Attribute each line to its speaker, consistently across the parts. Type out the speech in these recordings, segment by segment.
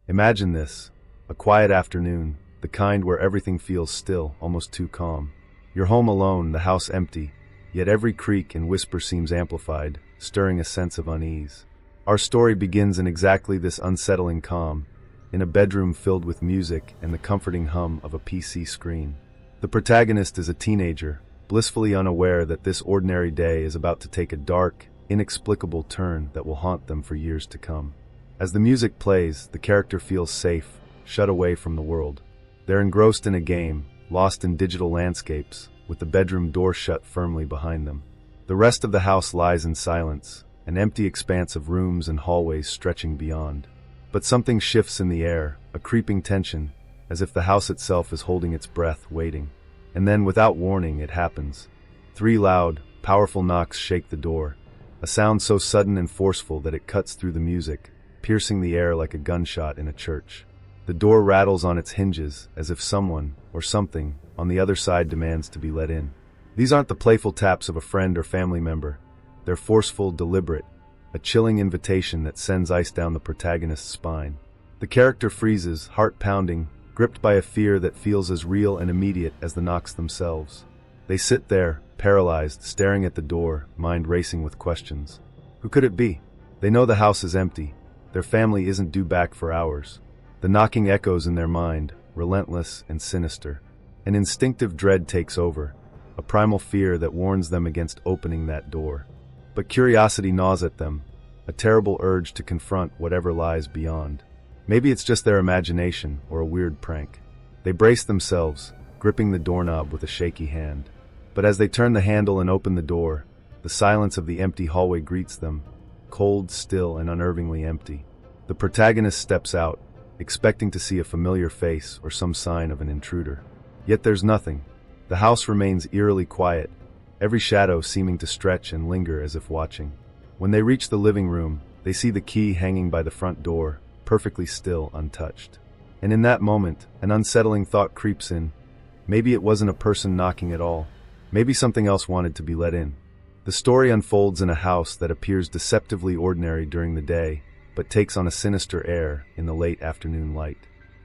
Speaker 1: Imagine this, a quiet afternoon, the kind where everything feels still, almost too calm. You're home alone, the house empty, yet every creak and whisper seems amplified, stirring a sense of unease. Our story begins in exactly this unsettling calm, in a bedroom filled with music and the comforting hum of a PC screen. The protagonist is a teenager, blissfully unaware that this ordinary day is about to take a dark, inexplicable turn that will haunt them for years to come. As the music plays, the character feels safe, shut away from the world. They're engrossed in a game, lost in digital landscapes, with the bedroom door shut firmly behind them. The rest of the house lies in silence, an empty expanse of rooms and hallways stretching beyond. But something shifts in the air, a creeping tension, as if the house itself is holding its breath, waiting. And then, without warning, it happens. 3 loud, powerful knocks shake the door, a sound so sudden and forceful that it cuts through the music, piercing the air like a gunshot in a church. The door rattles on its hinges, as if someone, or something, on the other side demands to be let in. These aren't the playful taps of a friend or family member. They're forceful, deliberate, a chilling invitation that sends ice down the protagonist's spine. The character freezes, heart pounding, gripped by a fear that feels as real and immediate as the knocks themselves. They sit there, paralyzed, staring at the door, mind racing with questions. Who could it be? They know the house is empty. Their family isn't due back for hours. The knocking echoes in their mind, relentless and sinister. An instinctive dread takes over, a primal fear that warns them against opening that door. But curiosity gnaws at them, a terrible urge to confront whatever lies beyond. Maybe it's just their imagination or a weird prank. They brace themselves, gripping the doorknob with a shaky hand. But as they turn the handle and open the door, the silence of the empty hallway greets them, cold, still, and unnervingly empty. The protagonist steps out, expecting to see a familiar face or some sign of an intruder. Yet there's nothing. The house remains eerily quiet, every shadow seeming to stretch and linger as if watching. When they reach the living room, they see the key hanging by the front door, perfectly still, untouched. And in that moment, an unsettling thought creeps in. Maybe it wasn't a person knocking at all. Maybe something else wanted to be let in. The story unfolds in a house that appears deceptively ordinary during the day, but takes on a sinister air in the late afternoon light.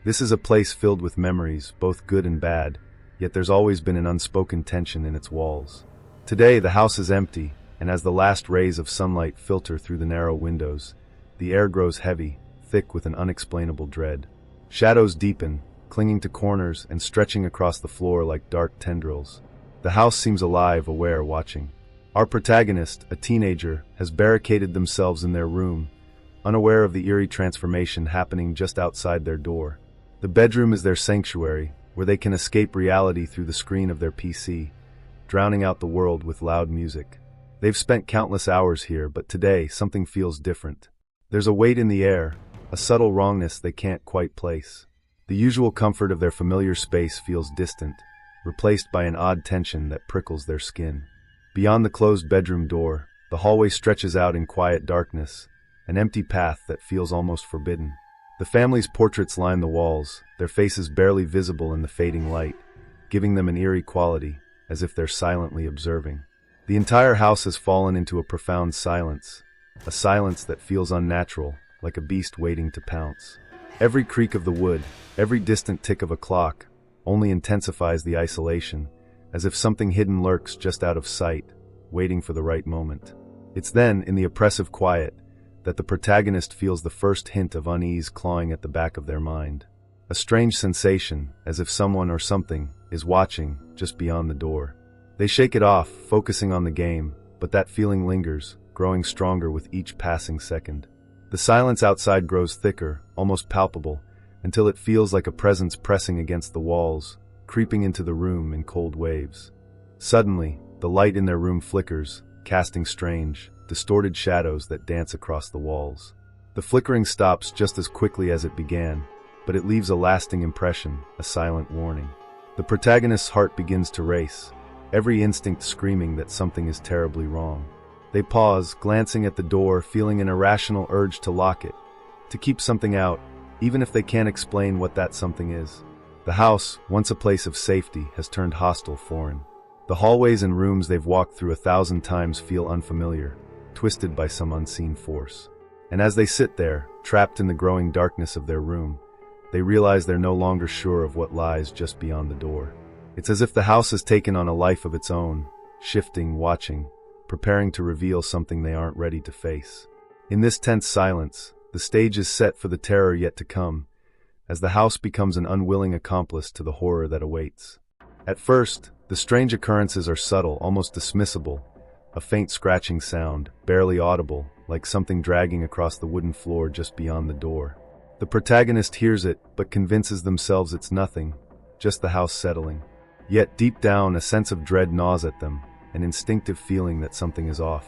Speaker 1: This is a place filled with memories, both good and bad, yet there's always been an unspoken tension in its walls. Today, the house is empty, and as the last rays of sunlight filter through the narrow windows, the air grows heavy, thick with an unexplainable dread. Shadows deepen, clinging to corners and stretching across the floor like dark tendrils. The house seems alive, aware, watching. Our protagonist, a teenager, has barricaded themselves in their room, unaware of the eerie transformation happening just outside their door. The bedroom is their sanctuary, where they can escape reality through the screen of their PC, drowning out the world with loud music. They've spent countless hours here, but today something feels different. There's a weight in the air, a subtle wrongness they can't quite place. The usual comfort of their familiar space feels distant, replaced by an odd tension that prickles their skin. Beyond the closed bedroom door, the hallway stretches out in quiet darkness, an empty path that feels almost forbidden. The family's portraits line the walls, their faces barely visible in the fading light, giving them an eerie quality, as if they're silently observing. The entire house has fallen into a profound silence, a silence that feels unnatural, like a beast waiting to pounce. Every creak of the wood, every distant tick of a clock, only intensifies the isolation, as if something hidden lurks just out of sight, waiting for the right moment. It's then, in the oppressive quiet, that the protagonist feels the first hint of unease clawing at the back of their mind. A strange sensation, as if someone or something is watching just beyond the door. They shake it off, focusing on the game, but that feeling lingers, growing stronger with each passing second. The silence outside grows thicker, almost palpable, until it feels like a presence pressing against the walls, creeping into the room in cold waves. Suddenly, the light in their room flickers, casting strange, distorted shadows that dance across the walls. The flickering stops just as quickly as it began, but it leaves a lasting impression, a silent warning. The protagonist's heart begins to race, every instinct screaming that something is terribly wrong. They pause, glancing at the door, feeling an irrational urge to lock it, to keep something out, even if they can't explain what that something is. The house, once a place of safety, has turned hostile, foreign. The hallways and rooms they've walked through 1,000 times feel unfamiliar, twisted by some unseen force. And as they sit there, trapped in the growing darkness of their room, they realize they're no longer sure of what lies just beyond the door. It's as if the house has taken on a life of its own, shifting, watching, preparing to reveal something they aren't ready to face. In this tense silence, the stage is set for the terror yet to come, as the house becomes an unwilling accomplice to the horror that awaits. At first, the strange occurrences are subtle, almost dismissible, a faint scratching sound, barely audible, like something dragging across the wooden floor just beyond the door. The protagonist hears it, but convinces themselves it's nothing, just the house settling. Yet deep down, a sense of dread gnaws at them, an instinctive feeling that something is off.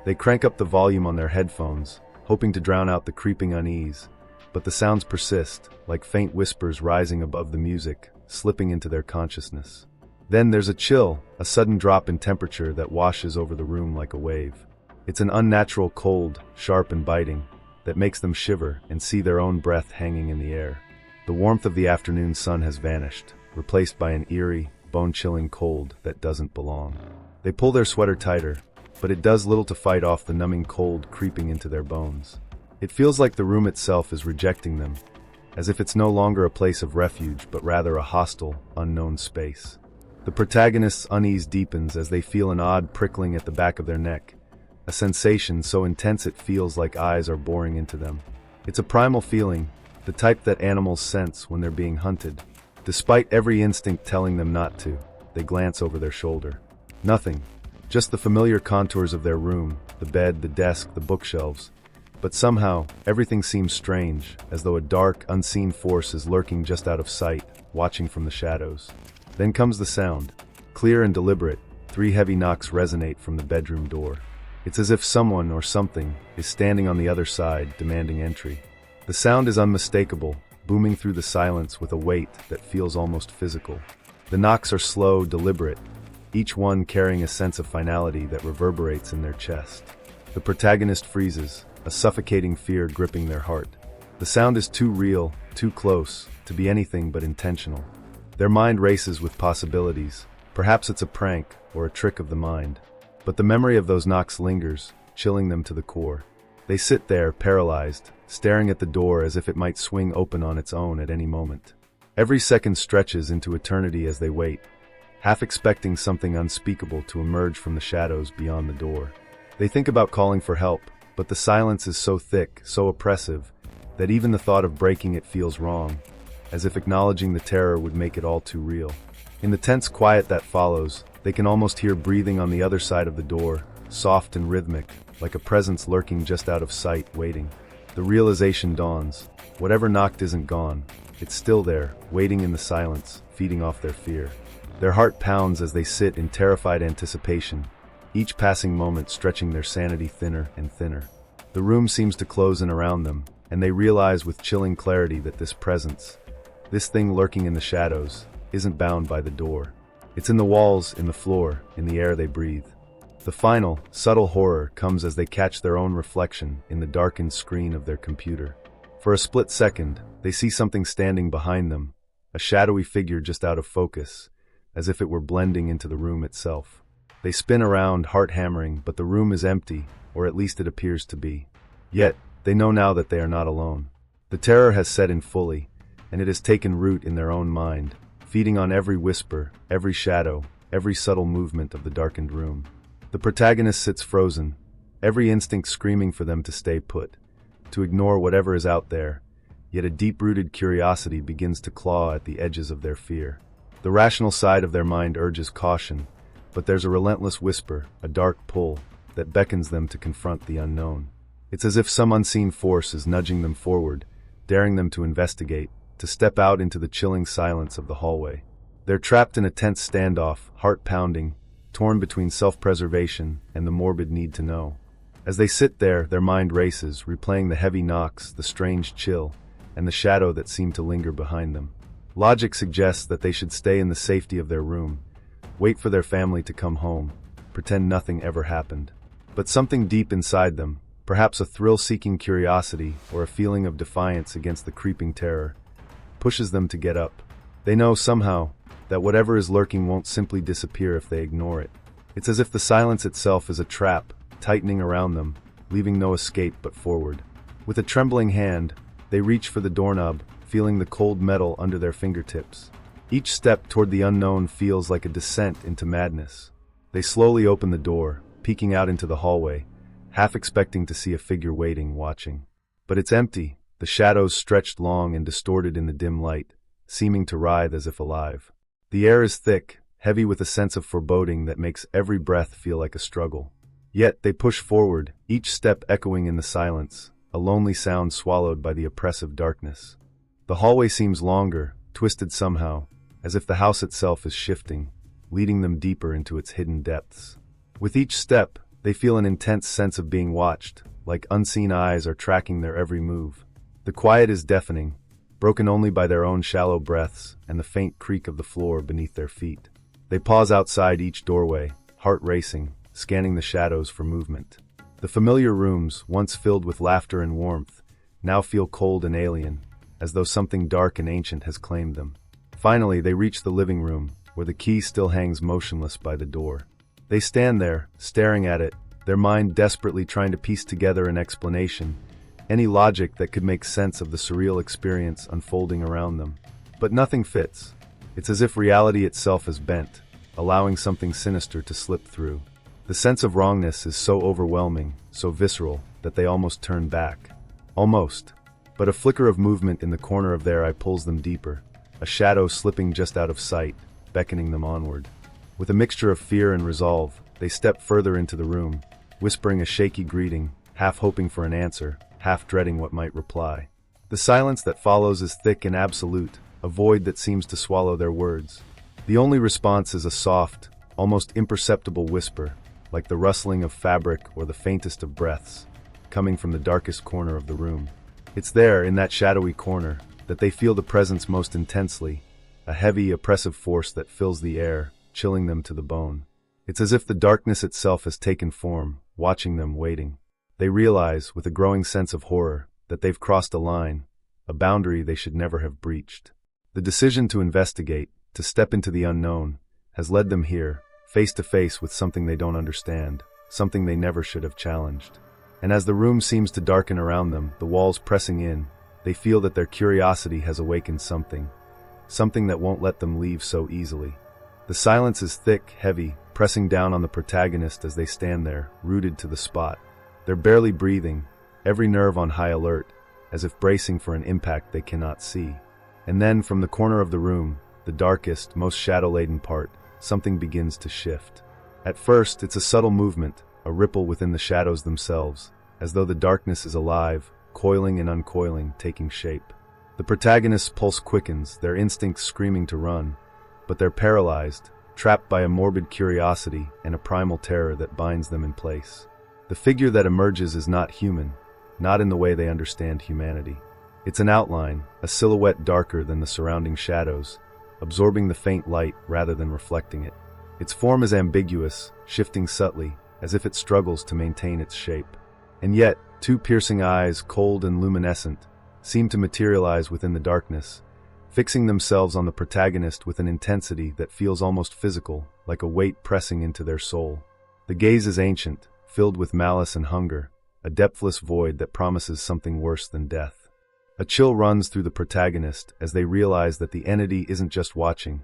Speaker 1: They crank up the volume on their headphones, hoping to drown out the creeping unease, but the sounds persist, like faint whispers rising above the music, slipping into their consciousness. Then there's a chill, a sudden drop in temperature that washes over the room like a wave. It's an unnatural cold, sharp and biting, that makes them shiver and see their own breath hanging in the air. The warmth of the afternoon sun has vanished, replaced by an eerie, bone-chilling cold that doesn't belong. They pull their sweater tighter, but it does little to fight off the numbing cold creeping into their bones. It feels like the room itself is rejecting them, as if it's no longer a place of refuge but rather a hostile, unknown space. The protagonist's unease deepens as they feel an odd prickling at the back of their neck, a sensation so intense it feels like eyes are boring into them. It's a primal feeling, the type that animals sense when they're being hunted. Despite every instinct telling them not to, they glance over their shoulder. Nothing, just the familiar contours of their room, the bed, the desk, the bookshelves. But somehow, everything seems strange, as though a dark, unseen force is lurking just out of sight, watching from the shadows. Then comes the sound. Clear and deliberate, 3 heavy knocks resonate from the bedroom door. It's as if someone or something is standing on the other side, demanding entry. The sound is unmistakable, booming through the silence with a weight that feels almost physical. The knocks are slow, deliberate, each one carrying a sense of finality that reverberates in their chest. The protagonist freezes, a suffocating fear gripping their heart. The sound is too real, too close, to be anything but intentional. Their mind races with possibilities. Perhaps it's a prank or a trick of the mind. But the memory of those knocks lingers, chilling them to the core. They sit there, paralyzed, staring at the door as if it might swing open on its own at any moment. Every second stretches into eternity as they wait, half expecting something unspeakable to emerge from the shadows beyond the door. They think about calling for help, but the silence is so thick, so oppressive, that even the thought of breaking it feels wrong, as if acknowledging the terror would make it all too real. In the tense quiet that follows, they can almost hear breathing on the other side of the door, soft and rhythmic, like a presence lurking just out of sight, waiting. The realization dawns. Whatever knocked isn't gone. It's still there, waiting in the silence, feeding off their fear. Their heart pounds as they sit in terrified anticipation, each passing moment stretching their sanity thinner and thinner. The room seems to close in around them, and they realize with chilling clarity that this presence, this thing lurking in the shadows, isn't bound by the door. It's in the walls, in the floor, in the air they breathe. The final, subtle horror comes as they catch their own reflection in the darkened screen of their computer. For a split second, they see something standing behind them, a shadowy figure just out of focus, as if it were blending into the room itself. They spin around, heart hammering, but the room is empty, or at least it appears to be. Yet, they know now that they are not alone. The terror has set in fully, and it has taken root in their own mind, feeding on every whisper, every shadow, every subtle movement of the darkened room. The protagonist sits frozen, every instinct screaming for them to stay put, to ignore whatever is out there, yet a deep-rooted curiosity begins to claw at the edges of their fear. The rational side of their mind urges caution, but there's a relentless whisper, a dark pull, that beckons them to confront the unknown. It's as if some unseen force is nudging them forward, daring them to investigate, to step out into the chilling silence of the hallway. They're trapped in a tense standoff, heart pounding, torn between self-preservation and the morbid need to know. As they sit there, their mind races, replaying the heavy knocks, the strange chill, and the shadow that seemed to linger behind them. Logic suggests that they should stay in the safety of their room, wait for their family to come home, pretend nothing ever happened. But something deep inside them, perhaps a thrill-seeking curiosity or a feeling of defiance against the creeping terror, pushes them to get up. They know somehow that whatever is lurking won't simply disappear if they ignore it. It's as if the silence itself is a trap, tightening around them, leaving no escape but forward. With a trembling hand, they reach for the doorknob, feeling the cold metal under their fingertips. Each step toward the unknown feels like a descent into madness. They slowly open the door, peeking out into the hallway, half expecting to see a figure waiting, watching. But it's empty, the shadows stretched long and distorted in the dim light, seeming to writhe as if alive. The air is thick, heavy with a sense of foreboding that makes every breath feel like a struggle. Yet they push forward, each step echoing in the silence, a lonely sound swallowed by the oppressive darkness. The hallway seems longer, twisted somehow, as if the house itself is shifting, leading them deeper into its hidden depths. With each step, they feel an intense sense of being watched, like unseen eyes are tracking their every move. The quiet is deafening, broken only by their own shallow breaths and the faint creak of the floor beneath their feet. They pause outside each doorway, heart racing, scanning the shadows for movement. The familiar rooms, once filled with laughter and warmth, now feel cold and alien, as though something dark and ancient has claimed them. Finally, they reach the living room, where the key still hangs motionless by the door. They stand there, staring at it, their mind desperately trying to piece together an explanation, any logic that could make sense of the surreal experience unfolding around them. But nothing fits. It's as if reality itself is bent, allowing something sinister to slip through. The sense of wrongness is so overwhelming, so visceral, that they almost turn back. Almost. But a flicker of movement in the corner of their eye pulls them deeper, a shadow slipping just out of sight, beckoning them onward. With a mixture of fear and resolve, they step further into the room, whispering a shaky greeting, half hoping for an answer, half dreading what might reply. The silence that follows is thick and absolute, a void that seems to swallow their words. The only response is a soft, almost imperceptible whisper, like the rustling of fabric or the faintest of breaths, coming from the darkest corner of the room. It's there, in that shadowy corner, that they feel the presence most intensely, a heavy, oppressive force that fills the air, chilling them to the bone. It's as if the darkness itself has taken form, watching them, waiting. They realize, with a growing sense of horror, that they've crossed a line, a boundary they should never have breached. The decision to investigate, to step into the unknown, has led them here, face to face with something they don't understand, something they never should have challenged. And as the room seems to darken around them, the walls pressing in, they feel that their curiosity has awakened something that won't let them leave so easily. The silence is thick, heavy, pressing down on the protagonist as they stand there, rooted to the spot. They're barely breathing, every nerve on high alert, as if bracing for an impact they cannot see. And then, from the corner of the room, the darkest, most shadow-laden part, something begins to shift. At first, it's a subtle movement, a ripple within the shadows themselves, as though the darkness is alive, coiling and uncoiling, taking shape. The protagonist's pulse quickens, their instincts screaming to run, but they're paralyzed, trapped by a morbid curiosity and a primal terror that binds them in place. The figure that emerges is not human, not in the way they understand humanity. It's an outline, a silhouette darker than the surrounding shadows, absorbing the faint light rather than reflecting it. Its form is ambiguous, shifting subtly, as if it struggles to maintain its shape. And yet, two piercing eyes, cold and luminescent, seem to materialize within the darkness, fixing themselves on the protagonist with an intensity that feels almost physical, like a weight pressing into their soul. The gaze is ancient, filled with malice and hunger, a depthless void that promises something worse than death. A chill runs through the protagonist as they realize that the entity isn't just watching,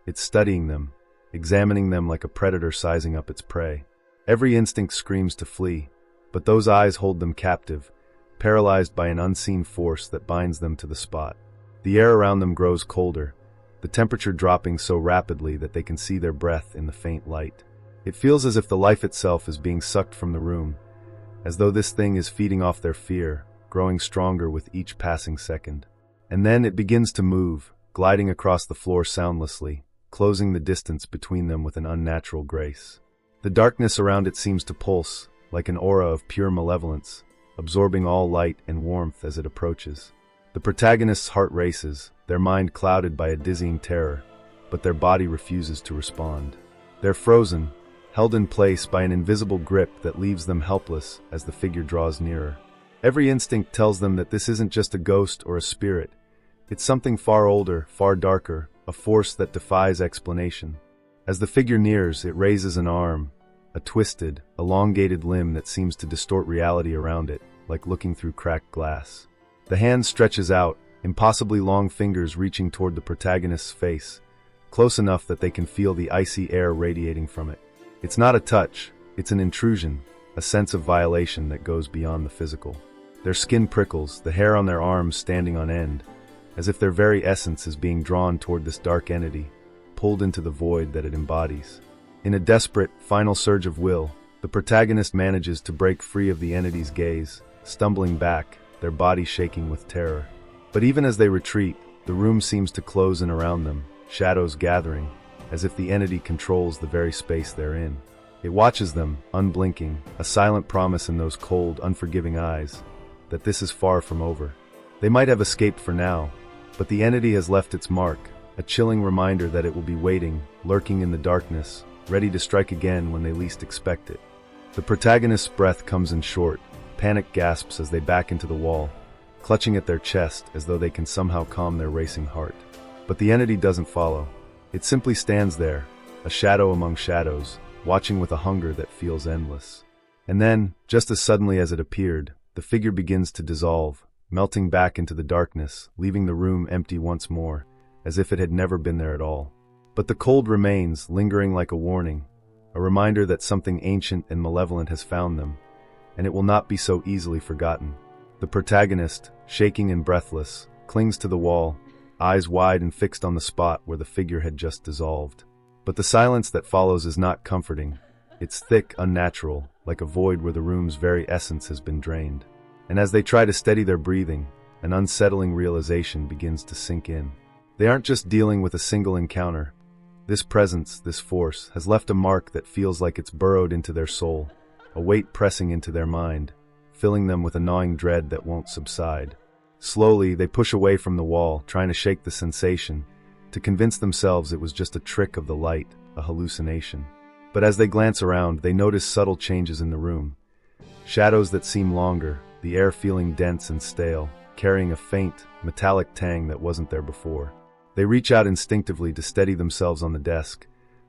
Speaker 1: it's studying them, examining them like a predator sizing up its prey. Every instinct screams to flee, but those eyes hold them captive, paralyzed by an unseen force that binds them to the spot. The air around them grows colder, the temperature dropping so rapidly that they can see their breath in the faint light. It feels as if the life itself is being sucked from the room, as though this thing is feeding off their fear, growing stronger with each passing second. And then it begins to move, gliding across the floor soundlessly, closing the distance between them with an unnatural grace. The darkness around it seems to pulse, like an aura of pure malevolence, absorbing all light and warmth as it approaches. The protagonist's heart races, their mind clouded by a dizzying terror, but their body refuses to respond. They're frozen, held in place by an invisible grip that leaves them helpless as the figure draws nearer. Every instinct tells them that this isn't just a ghost or a spirit. It's something far older, far darker, a force that defies explanation. As the figure nears, it raises an arm, a twisted, elongated limb that seems to distort reality around it, like looking through cracked glass. The hand stretches out, impossibly long fingers reaching toward the protagonist's face, close enough that they can feel the icy air radiating from it. It's not a touch, it's an intrusion, a sense of violation that goes beyond the physical. Their skin prickles, the hair on their arms standing on end, as if their very essence is being drawn toward this dark entity, pulled into the void that it embodies. In a desperate, final surge of will, the protagonist manages to break free of the entity's gaze, stumbling back, their body shaking with terror. But even as they retreat, the room seems to close in around them, shadows gathering, as if the entity controls the very space they're in. It watches them, unblinking, a silent promise in those cold, unforgiving eyes, that this is far from over. They might have escaped for now, but the entity has left its mark, a chilling reminder that it will be waiting, lurking in the darkness, ready to strike again when they least expect it. The protagonist's breath comes in short, panic gasps as they back into the wall, clutching at their chest as though they can somehow calm their racing heart. But the entity doesn't follow. It simply stands there, a shadow among shadows, watching with a hunger that feels endless. And then, just as suddenly as it appeared, the figure begins to dissolve, melting back into the darkness, leaving the room empty once more, as if it had never been there at all. But the cold remains, lingering like a warning, a reminder that something ancient and malevolent has found them, and it will not be so easily forgotten. The protagonist, shaking and breathless, clings to the wall, eyes wide and fixed on the spot where the figure had just dissolved. But the silence that follows is not comforting. It's thick, unnatural, like a void where the room's very essence has been drained. And as they try to steady their breathing, an unsettling realization begins to sink in. They aren't just dealing with a single encounter. This presence, this force, has left a mark that feels like it's burrowed into their soul, a weight pressing into their mind, filling them with a gnawing dread that won't subside. Slowly, they push away from the wall, trying to shake the sensation, to convince themselves it was just a trick of the light, a hallucination. But as they glance around, they notice subtle changes in the room. Shadows that seem longer, the air feeling dense and stale, carrying a faint, metallic tang that wasn't there before. They reach out instinctively to steady themselves on the desk,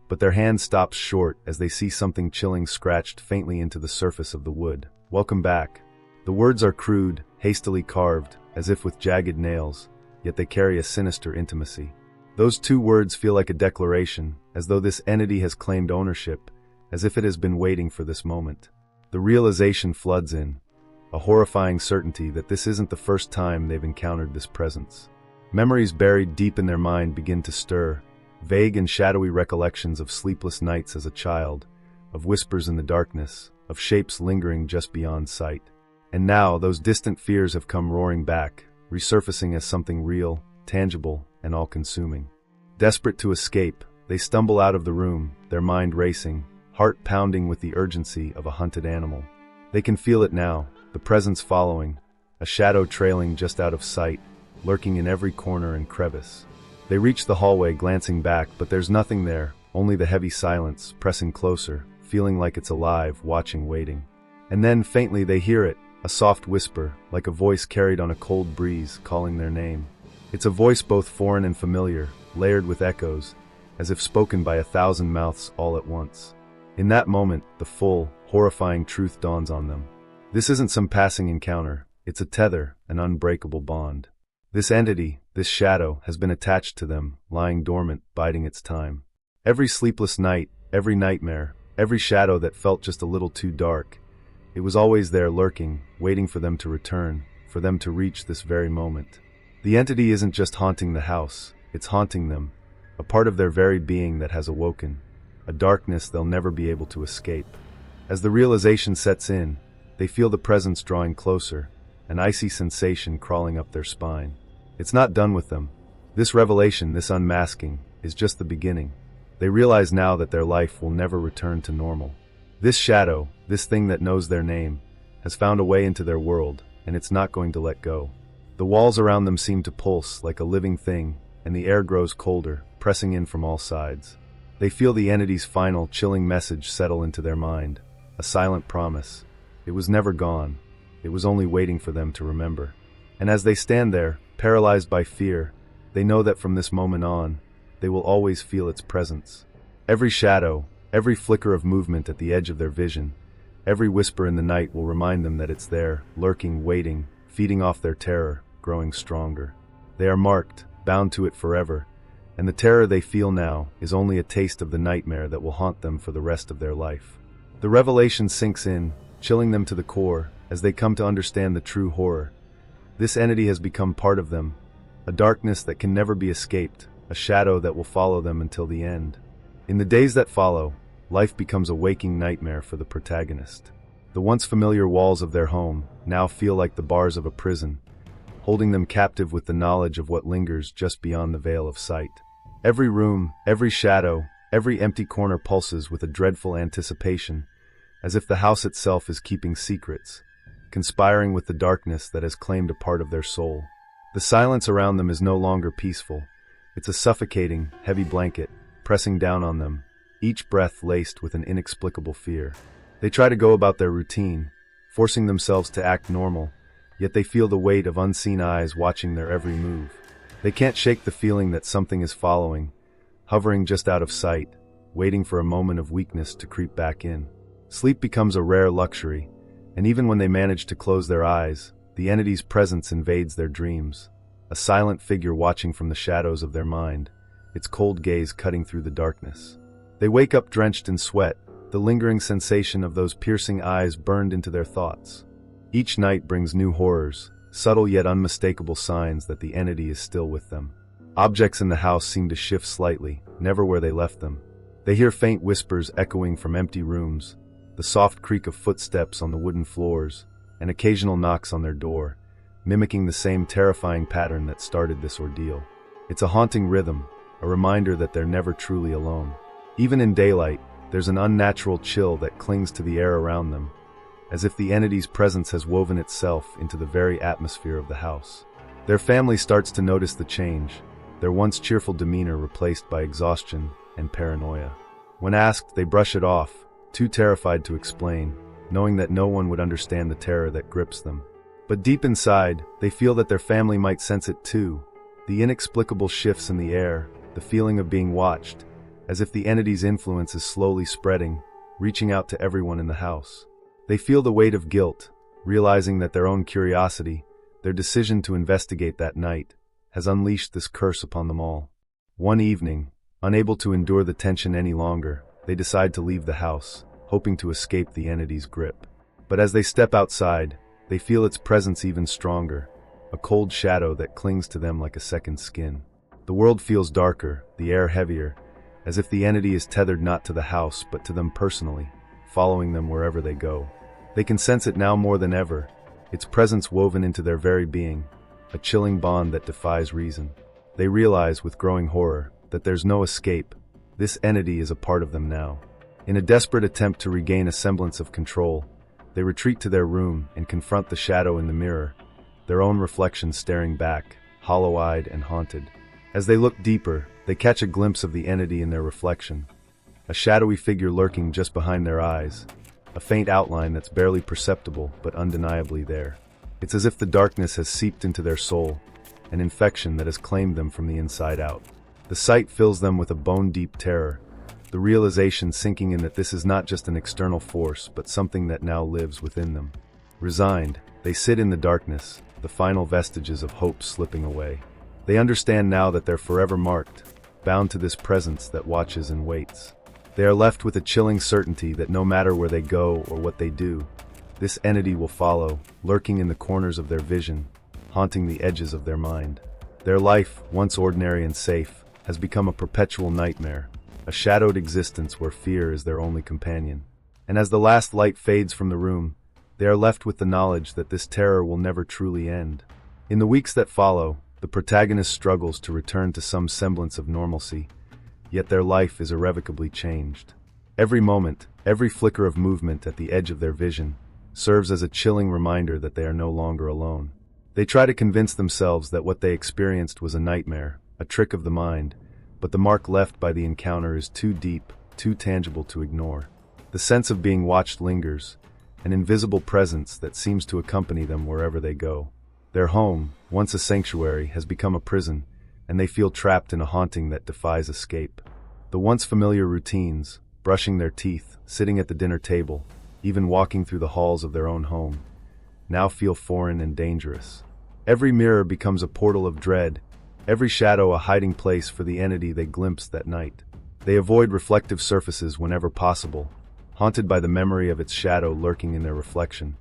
Speaker 1: but their hand stops short as they see something chilling scratched faintly into the surface of the wood. "Welcome back." The words are crude, hastily carved, as if with jagged nails, yet they carry a sinister intimacy. Those two words feel like a declaration, as though this entity has claimed ownership, as if it has been waiting for this moment. The realization floods in, a horrifying certainty that this isn't the first time they've encountered this presence. Memories buried deep in their mind begin to stir, vague and shadowy recollections of sleepless nights as a child, of whispers in the darkness, of shapes lingering just beyond sight. And now those distant fears have come roaring back, resurfacing as something real, tangible, and all-consuming. Desperate to escape, they stumble out of the room, their mind racing, heart pounding with the urgency of a hunted animal. They can feel it now, the presence following, a shadow trailing just out of sight, lurking in every corner and crevice. They reach the hallway, glancing back, but there's nothing there, only the heavy silence, pressing closer, feeling like it's alive, watching, waiting. And then, faintly, they hear it, a soft whisper, like a voice carried on a cold breeze, calling their name. It's a voice both foreign and familiar, layered with echoes, as if spoken by 1,000 mouths all at once. In that moment, the full, horrifying truth dawns on them. This isn't some passing encounter, it's a tether, an unbreakable bond. This entity, this shadow, has been attached to them, lying dormant, biding its time. Every sleepless night, every nightmare, every shadow that felt just a little too dark, it was always there lurking, waiting for them to return, for them to reach this very moment. The entity isn't just haunting the house, it's haunting them, a part of their very being that has awoken, a darkness they'll never be able to escape. As the realization sets in, they feel the presence drawing closer, an icy sensation crawling up their spine. It's not done with them. This revelation, this unmasking, is just the beginning. They realize now that their life will never return to normal. This shadow, this thing that knows their name, has found a way into their world, and it's not going to let go. The walls around them seem to pulse like a living thing, and the air grows colder, pressing in from all sides. They feel the entity's final, chilling message settle into their mind, a silent promise. It was never gone. It was only waiting for them to remember. And as they stand there, paralyzed by fear, they know that from this moment on, they will always feel its presence. Every shadow, every flicker of movement at the edge of their vision, Every whisper in the night will remind them that it's there, lurking, waiting, feeding off their terror, growing stronger. They are marked, bound to it forever, and the terror they feel now is only a taste of the nightmare that will haunt them for the rest of their life. The revelation sinks in, chilling them to the core, as they come to understand the true horror. This entity has become part of them, a darkness that can never be escaped, a shadow that will follow them until the end. In the days that follow, life becomes a waking nightmare for the protagonist. The once familiar walls of their home now feel like the bars of a prison, holding them captive with the knowledge of what lingers just beyond the veil of sight. Every room, every shadow, every empty corner pulses with a dreadful anticipation, as if the house itself is keeping secrets, conspiring with the darkness that has claimed a part of their soul. The silence around them is no longer peaceful. It's a suffocating, heavy blanket, pressing down on them, each breath laced with an inexplicable fear. They try to go about their routine, forcing themselves to act normal, yet they feel the weight of unseen eyes watching their every move. They can't shake the feeling that something is following, hovering just out of sight, waiting for a moment of weakness to creep back in. Sleep becomes a rare luxury, and even when they manage to close their eyes, the entity's presence invades their dreams, a silent figure watching from the shadows of their mind, its cold gaze cutting through the darkness. They wake up drenched in sweat, the lingering sensation of those piercing eyes burned into their thoughts. Each night brings new horrors, subtle yet unmistakable signs that the entity is still with them. Objects in the house seem to shift slightly, never where they left them. They hear faint whispers echoing from empty rooms, the soft creak of footsteps on the wooden floors, and occasional knocks on their door, mimicking the same terrifying pattern that started this ordeal. It's a haunting rhythm, a reminder that they're never truly alone. Even in daylight, there's an unnatural chill that clings to the air around them, as if the entity's presence has woven itself into the very atmosphere of the house. Their family starts to notice the change, their once cheerful demeanor replaced by exhaustion and paranoia. When asked, they brush it off, too terrified to explain, knowing that no one would understand the terror that grips them. But deep inside, they feel that their family might sense it too, the inexplicable shifts in the air, the feeling of being watched, as if the entity's influence is slowly spreading, reaching out to everyone in the house. They feel the weight of guilt, realizing that their own curiosity, their decision to investigate that night, has unleashed this curse upon them all. One evening, unable to endure the tension any longer, they decide to leave the house, hoping to escape the entity's grip. But as they step outside, they feel its presence even stronger, a cold shadow that clings to them like a second skin. The world feels darker, the air heavier, as if the entity is tethered not to the house but to them personally, following them wherever they go. They can sense it now more than ever, its presence woven into their very being, a chilling bond that defies reason. They realize with growing horror that there's no escape. This entity is a part of them now. In a desperate attempt to regain a semblance of control, they retreat to their room and confront the shadow in the mirror, their own reflection staring back, hollow-eyed and haunted. As they look deeper, they catch a glimpse of the entity in their reflection, a shadowy figure lurking just behind their eyes, a faint outline that's barely perceptible but undeniably there. It's as if the darkness has seeped into their soul, an infection that has claimed them from the inside out. The sight fills them with a bone-deep terror, the realization sinking in that this is not just an external force but something that now lives within them. Resigned, they sit in the darkness, the final vestiges of hope slipping away. They understand now that they're forever marked, bound to this presence that watches and waits. They are left with a chilling certainty that no matter where they go or what they do, this entity will follow, lurking in the corners of their vision, haunting the edges of their mind. Their life, once ordinary and safe, has become a perpetual nightmare, a shadowed existence where fear is their only companion. And as the last light fades from the room, they are left with the knowledge that this terror will never truly end. In the weeks that follow, the protagonist struggles to return to some semblance of normalcy, yet their life is irrevocably changed. Every moment, every flicker of movement at the edge of their vision, serves as a chilling reminder that they are no longer alone. They try to convince themselves that what they experienced was a nightmare, a trick of the mind, but the mark left by the encounter is too deep, too tangible to ignore. The sense of being watched lingers, an invisible presence that seems to accompany them wherever they go. Their home, once a sanctuary, has become a prison, and they feel trapped in a haunting that defies escape. The once familiar routines, brushing their teeth, sitting at the dinner table, even walking through the halls of their own home, now feel foreign and dangerous. Every mirror becomes a portal of dread, every shadow a hiding place for the entity they glimpsed that night. They avoid reflective surfaces whenever possible, haunted by the memory of its shadow lurking in their reflection,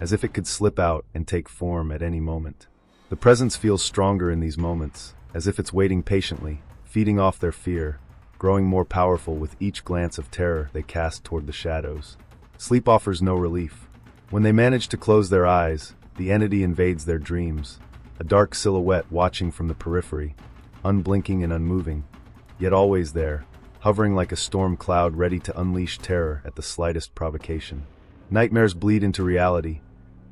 Speaker 1: as if it could slip out and take form at any moment. The presence feels stronger in these moments, as if it's waiting patiently, feeding off their fear, growing more powerful with each glance of terror they cast toward the shadows. Sleep offers no relief. When they manage to close their eyes, the entity invades their dreams, a dark silhouette watching from the periphery, unblinking and unmoving, yet always there, hovering like a storm cloud ready to unleash terror at the slightest provocation. Nightmares bleed into reality.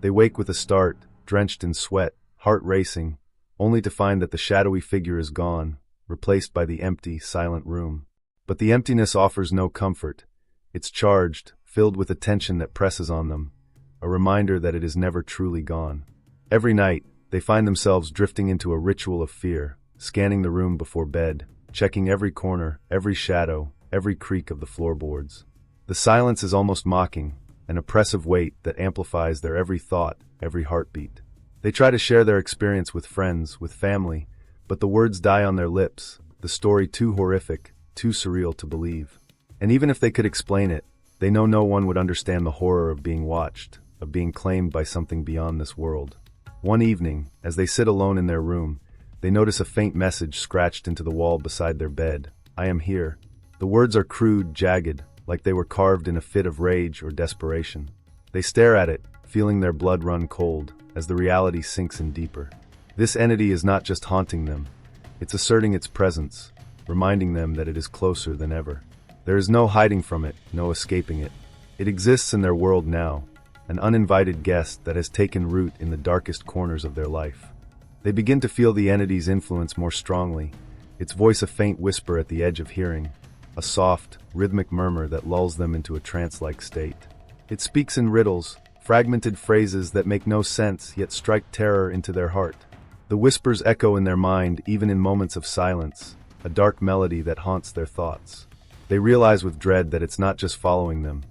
Speaker 1: They wake with a start, drenched in sweat, heart racing, only to find that the shadowy figure is gone, replaced by the empty, silent room. But the emptiness offers no comfort. It's charged, filled with a tension that presses on them, a reminder that it is never truly gone. Every night, they find themselves drifting into a ritual of fear, scanning the room before bed, checking every corner, every shadow, every creak of the floorboards. The silence is almost mocking, an oppressive weight that amplifies their every thought, every heartbeat. They try to share their experience with friends, with family, but the words die on their lips, the story too horrific, too surreal to believe. And even if they could explain it, they know no one would understand the horror of being watched, of being claimed by something beyond this world. One evening, as they sit alone in their room, they notice a faint message scratched into the wall beside their bed. "I am here." The words are crude, jagged, like they were carved in a fit of rage or desperation. They stare at it, feeling their blood run cold, as the reality sinks in deeper. This entity is not just haunting them, it's asserting its presence, reminding them that it is closer than ever. There is no hiding from it, no escaping it. It exists in their world now, an uninvited guest that has taken root in the darkest corners of their life. They begin to feel the entity's influence more strongly, its voice a faint whisper at the edge of hearing, a soft, rhythmic murmur that lulls them into a trance-like state. It speaks in riddles, fragmented phrases that make no sense yet strike terror into their heart. The whispers echo in their mind even in moments of silence, a dark melody that haunts their thoughts. They realize with dread that it's not just following them,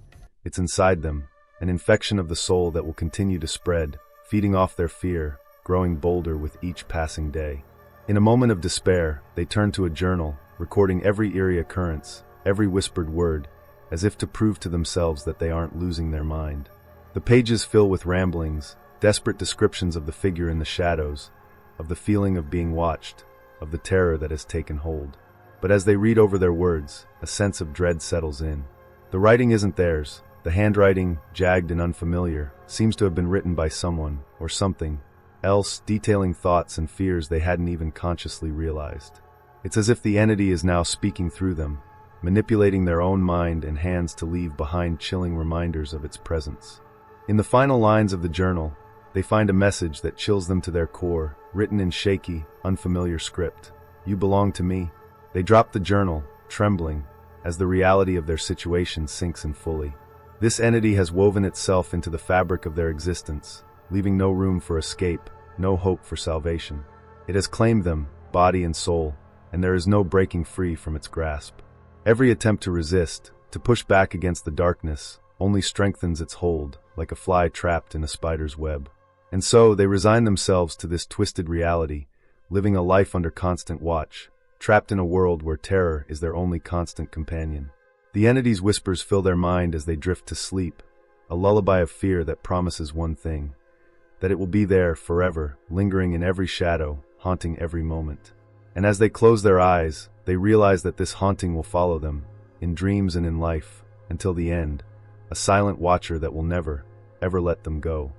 Speaker 1: it's inside them, an infection of the soul that will continue to spread, feeding off their fear, growing bolder with each passing day. In a moment of despair, they turn to a journal, recording every eerie occurrence, every whispered word, as if to prove to themselves that they aren't losing their mind. The pages fill with ramblings, desperate descriptions of the figure in the shadows, of the feeling of being watched, of the terror that has taken hold. But as they read over their words, a sense of dread settles in. The writing isn't theirs. The handwriting, jagged and unfamiliar, seems to have been written by someone, or something, else, detailing thoughts and fears they hadn't even consciously realized. It's as if the entity is now speaking through them, manipulating their own mind and hands to leave behind chilling reminders of its presence. In the final lines of the journal, they find a message that chills them to their core, written in shaky, unfamiliar script. "You belong to me." They drop the journal, trembling, as the reality of their situation sinks in fully. This entity has woven itself into the fabric of their existence, leaving no room for escape, no hope for salvation. It has claimed them, body and soul, and there is no breaking free from its grasp. Every attempt to resist, to push back against the darkness, only strengthens its hold, like a fly trapped in a spider's web. And so they resign themselves to this twisted reality, living a life under constant watch, trapped in a world where terror is their only constant companion. The entity's whispers fill their mind as they drift to sleep, a lullaby of fear that promises one thing, that it will be there forever, lingering in every shadow, haunting every moment. And as they close their eyes, they realize that this haunting will follow them, in dreams and in life, until the end, a silent watcher that will never, ever let them go.